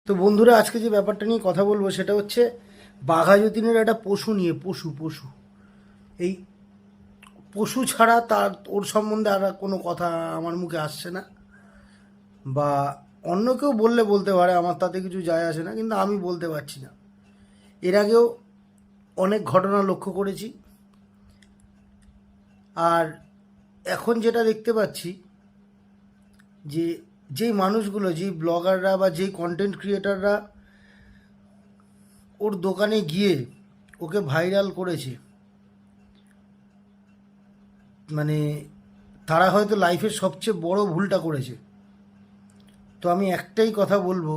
তো বন্ধুরা, আজকে যে ব্যাপারটা নিয়ে কথা বলবো সেটা হচ্ছে বাঘা যতীনের একটা পশু নিয়ে। পশু এই পশু ছাড়া তার ওর সম্বন্ধে আর কোনো কথা আমার মুখে আসছে না। বা অন্য কেউ বললে বলতে পারে, আমার তাতে কিছু যায় আসে না, কিন্তু আমি বলতে পারছি না। এর আগেও অনেক ঘটনা লক্ষ্য করেছি। আর এখন যেটা দেখতে পাচ্ছি যে যেই মানুষগুলো, যেই ব্লগাররা বা যেই কন্টেন্ট ক্রিয়েটাররা ওর দোকানে গিয়ে ওকে ভাইরাল করেছে, মানে তারা হয়তো লাইফের সবচেয়ে বড় ভুলটা করেছে। তো আমি একটাই কথা বলবো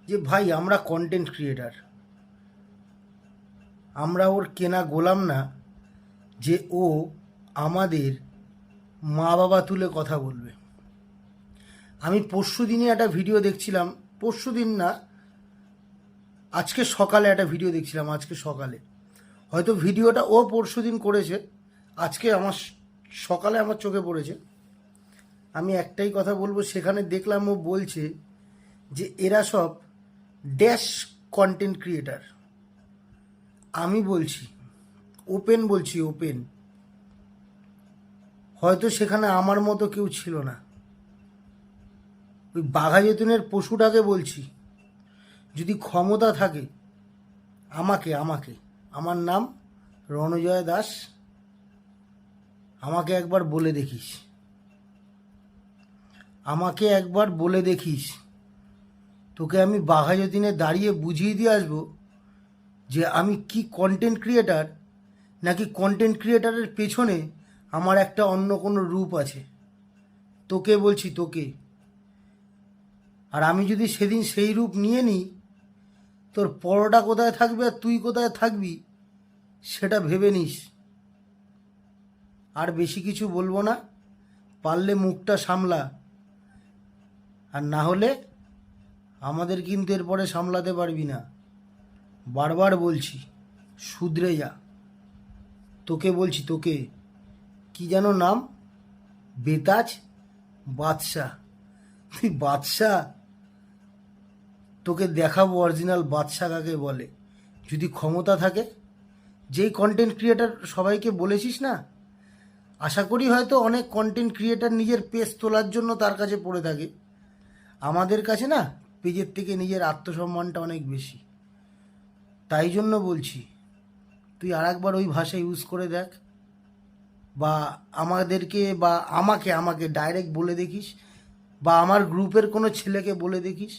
যে ভাই, আমরা কন্টেন্ট ক্রিয়েটার, আমরা ওর কেনা গোলাম না যে ও আমাদের মা বাবা তুলে কথা বলবে। আমি পরশু দিনই একটা ভিডিও দেখছিলাম, পরশু দিন না, আজকে সকালে একটা ভিডিও দেখছিলাম, আজকে সকালে। হয়তো ভিডিওটা ও পরশু দিন করেছে, আজকে আমার সকালে আমার চোখে পড়েছে। আমি একটাই কথা বলবো, সেখানে দেখলাম ও বলছে যে এরা সব ড্যাশ কন্টেন্ট ক্রিয়েটার। আমি বলছি, ওপেন বলছি, ওপেন, হয়তো সেখানে আমার মতো কেউ ছিল না। ওই বাঘা যতীনের পশুটাকে বলছি, যদি ক্ষমতা থাকে আমাকে আমাকে আমার নাম রণজয় দাস, আমাকে একবার বলে দেখিস, আমাকে একবার বলে দেখিস, তোকে আমি বাঘা যতীনে দাঁড়িয়ে বুঝিয়ে দিয়ে আসবো যে আমি কি কন্টেন্ট ক্রিয়েটার, নাকি কন্টেন্ট ক্রিয়েটারের পেছনে আমার একটা অন্য কোনো রূপ আছে। তোকে বলছি, তোকে। আর আমি যদি সেদিন সেই রূপ নিয়ে নিই, তোর পরোটা কোথায় থাকবে আর তুই কোথায় থাকবি সেটা ভেবে নিস। আর বেশি কিছু বলবো না, পারলে মুখটা সামলা, আর না হলে আমাদের কিন্তু এরপরে সামলাতে পারবি না। বারবার বলছি, শুধরে যা। তোকে বলছি, তোকে। কি যেন নাম? বেতাজ বাদশাহ। তুই বাদশাহ? তোকে দেখাবো অরিজিনাল বাদশাহ কাকে বলে, যদি ক্ষমতা থাকে। যেই কন্টেন্ট ক্রিয়েটার সবাইকে বলেছিস না, আশা করি হয়তো অনেক কন্টেন্ট ক্রিয়েটার নিজের পেজ তোলার জন্য তার কাছে পড়ে থাকে। আমাদের কাছে না, পেজের থেকে নিজের আত্মসম্মানটা অনেক বেশি। তাই জন্য বলছি, তুই আর একবার ওই ভাষা ইউজ করে দেখ, বা আমাদেরকে বা আমাকে আমাকে ডাইরেক্ট বলে দেখিস, বা আমার গ্রুপের কোনো ছেলেকে বলে দেখিস